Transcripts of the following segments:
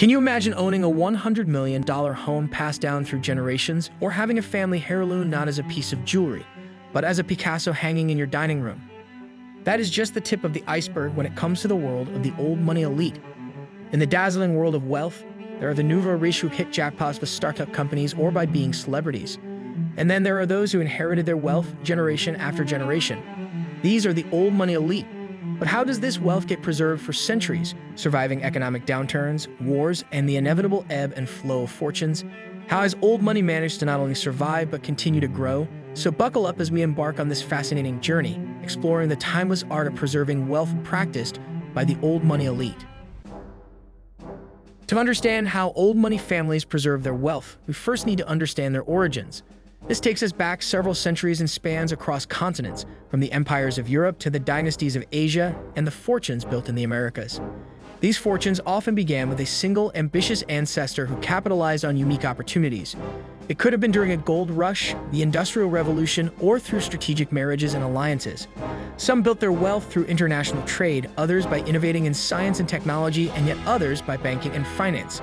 Can you imagine owning a $100 million home passed down through generations, or having a family heirloom not as a piece of jewelry, but as a Picasso hanging in your dining room? That is just the tip of the iceberg when it comes to the world of the old money elite. In the dazzling world of wealth, there are the nouveau riches who hit jackpots with startup companies or by being celebrities. And then there are those who inherited their wealth generation after generation. These are the old money elite. But how does this wealth get preserved for centuries, surviving economic downturns, wars, and the inevitable ebb and flow of fortunes? How has old money managed to not only survive but continue to grow? So buckle up as we embark on this fascinating journey, exploring the timeless art of preserving wealth practiced by the old money elite. To understand how old money families preserve their wealth, we first need to understand their origins. This takes us back several centuries and spans across continents, from the empires of Europe to the dynasties of Asia and the fortunes built in the Americas. These fortunes often began with a single, ambitious ancestor who capitalized on unique opportunities. It could have been during a gold rush, the Industrial Revolution, or through strategic marriages and alliances. Some built their wealth through international trade, others by innovating in science and technology, and yet others by banking and finance.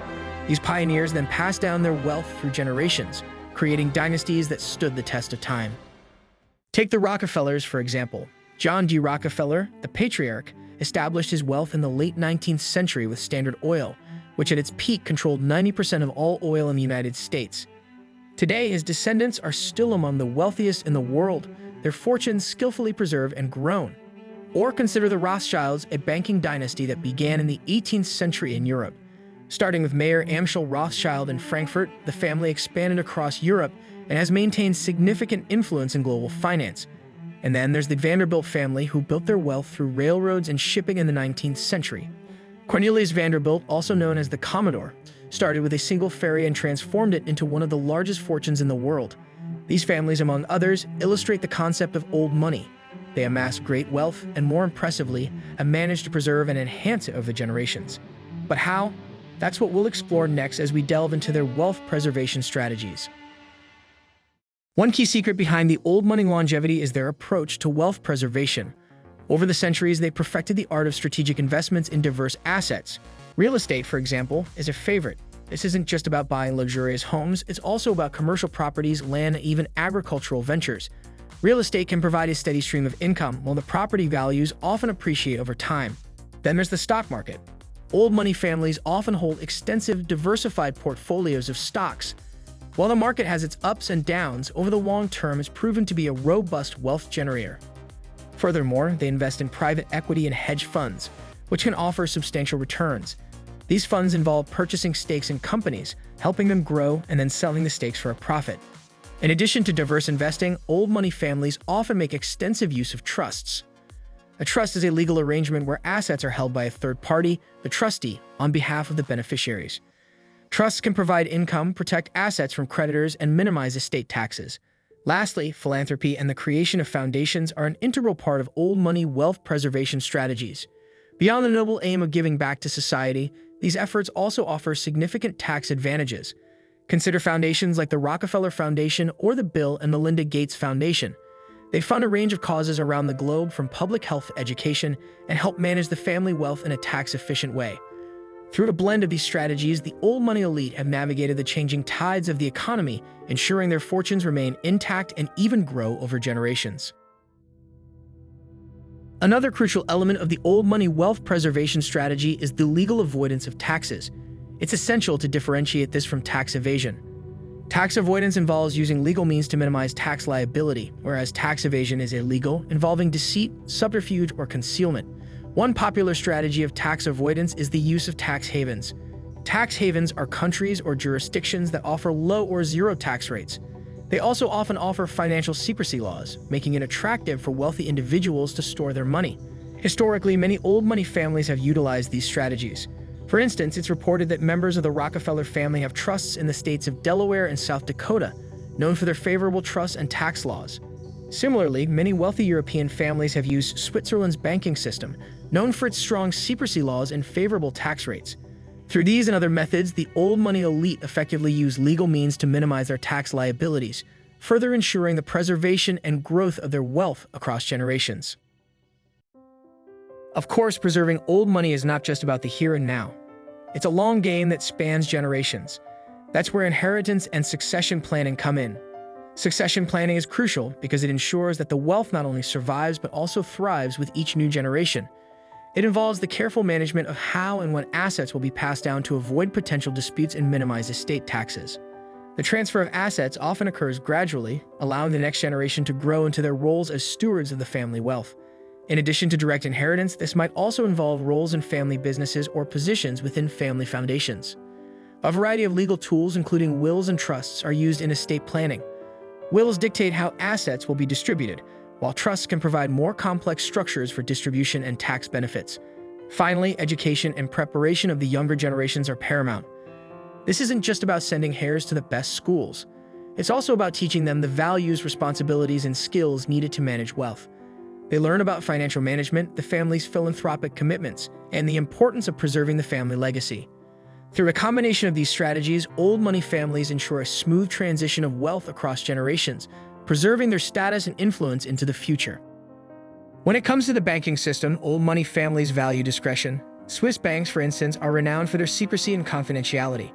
These pioneers then passed down their wealth through generations, creating dynasties that stood the test of time. Take the Rockefellers, for example. John D. Rockefeller, the patriarch, established his wealth in the late 19th century with Standard Oil, which at its peak controlled 90% of all oil in the United States. Today, his descendants are still among the wealthiest in the world, their fortunes skillfully preserved and grown. Or consider the Rothschilds, a banking dynasty that began in the 18th century in Europe. Starting with Mayer Amschel Rothschild in Frankfurt, the family expanded across Europe and has maintained significant influence in global finance. And then there's the Vanderbilt family, who built their wealth through railroads and shipping in the 19th century. Cornelius Vanderbilt, also known as the Commodore, started with a single ferry and transformed it into one of the largest fortunes in the world. These families, among others, illustrate the concept of old money. They amassed great wealth and, more impressively, have managed to preserve and enhance it over generations. But how? That's what we'll explore next as we delve into their wealth preservation strategies. One key secret behind the old money longevity is their approach to wealth preservation. Over the centuries, they perfected the art of strategic investments in diverse assets. Real estate, for example, is a favorite. This isn't just about buying luxurious homes, it's also about commercial properties, land, and even agricultural ventures. Real estate can provide a steady stream of income, while the property values often appreciate over time. Then there's the stock market. Old money families often hold extensive, diversified portfolios of stocks. While the market has its ups and downs, over the long term it's proven to be a robust wealth generator. Furthermore, they invest in private equity and hedge funds, which can offer substantial returns. These funds involve purchasing stakes in companies, helping them grow, and then selling the stakes for a profit. In addition to diverse investing, old money families often make extensive use of trusts. A trust is a legal arrangement where assets are held by a third party, the trustee, on behalf of the beneficiaries. Trusts can provide income, protect assets from creditors, and minimize estate taxes. Lastly, philanthropy and the creation of foundations are an integral part of old money wealth preservation strategies. Beyond the noble aim of giving back to society, these efforts also offer significant tax advantages. Consider foundations like the Rockefeller Foundation or the Bill and Melinda Gates Foundation. They fund a range of causes around the globe, from public health to education, and help manage the family wealth in a tax-efficient way. Through a blend of these strategies, the old money elite have navigated the changing tides of the economy, ensuring their fortunes remain intact and even grow over generations. Another crucial element of the old money wealth preservation strategy is the legal avoidance of taxes. It's essential to differentiate this from tax evasion. Tax avoidance involves using legal means to minimize tax liability, whereas tax evasion is illegal, involving deceit, subterfuge, or concealment. One popular strategy of tax avoidance is the use of tax havens. Tax havens are countries or jurisdictions that offer low or zero tax rates. They also often offer financial secrecy laws, making it attractive for wealthy individuals to store their money. Historically, many old money families have utilized these strategies. For instance, it's reported that members of the Rockefeller family have trusts in the states of Delaware and South Dakota, known for their favorable trusts and tax laws. Similarly, many wealthy European families have used Switzerland's banking system, known for its strong secrecy laws and favorable tax rates. Through these and other methods, the old money elite effectively use legal means to minimize their tax liabilities, further ensuring the preservation and growth of their wealth across generations. Of course, preserving old money is not just about the here and now. It's a long game that spans generations. That's where inheritance and succession planning come in. Succession planning is crucial because it ensures that the wealth not only survives but also thrives with each new generation. It involves the careful management of how and when assets will be passed down to avoid potential disputes and minimize estate taxes. The transfer of assets often occurs gradually, allowing the next generation to grow into their roles as stewards of the family wealth. In addition to direct inheritance, this might also involve roles in family businesses or positions within family foundations. A variety of legal tools, including wills and trusts, are used in estate planning. Wills dictate how assets will be distributed, while trusts can provide more complex structures for distribution and tax benefits. Finally, education and preparation of the younger generations are paramount. This isn't just about sending heirs to the best schools. It's also about teaching them the values, responsibilities, and skills needed to manage wealth. They learn about financial management, the family's philanthropic commitments, and the importance of preserving the family legacy. Through a combination of these strategies, old money families ensure a smooth transition of wealth across generations, preserving their status and influence into the future. When it comes to the banking system, old money families value discretion. Swiss banks, for instance, are renowned for their secrecy and confidentiality.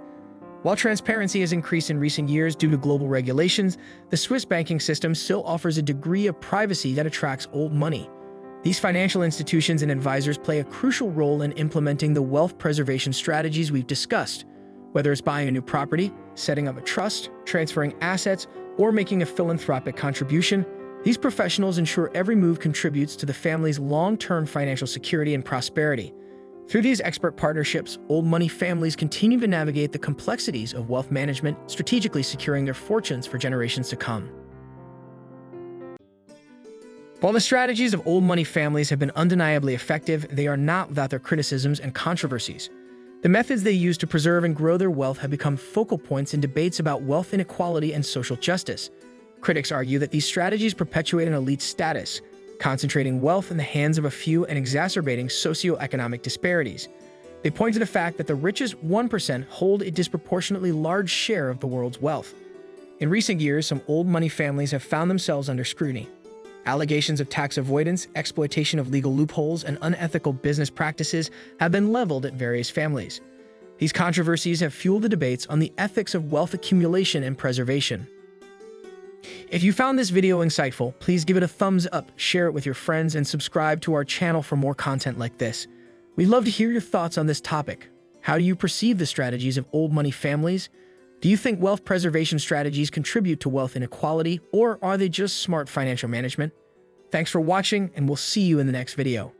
While transparency has increased in recent years due to global regulations, the Swiss banking system still offers a degree of privacy that attracts old money. These financial institutions and advisors play a crucial role in implementing the wealth preservation strategies we've discussed. Whether it's buying a new property, setting up a trust, transferring assets, or making a philanthropic contribution, these professionals ensure every move contributes to the family's long-term financial security and prosperity. Through these expert partnerships, old money families continue to navigate the complexities of wealth management, strategically securing their fortunes for generations to come. While the strategies of old money families have been undeniably effective, they are not without their criticisms and controversies. The methods they use to preserve and grow their wealth have become focal points in debates about wealth inequality and social justice. Critics argue that these strategies perpetuate an elite status, concentrating wealth in the hands of a few and exacerbating socioeconomic disparities. They point to the fact that the richest 1% hold a disproportionately large share of the world's wealth. In recent years, some old money families have found themselves under scrutiny. Allegations of tax avoidance, exploitation of legal loopholes, and unethical business practices have been leveled at various families. These controversies have fueled the debates on the ethics of wealth accumulation and preservation. If you found this video insightful, please give it a thumbs up, share it with your friends, and subscribe to our channel for more content like this. We'd love to hear your thoughts on this topic. How do you perceive the strategies of old money families? Do you think wealth preservation strategies contribute to wealth inequality, or are they just smart financial management? Thanks for watching, and we'll see you in the next video.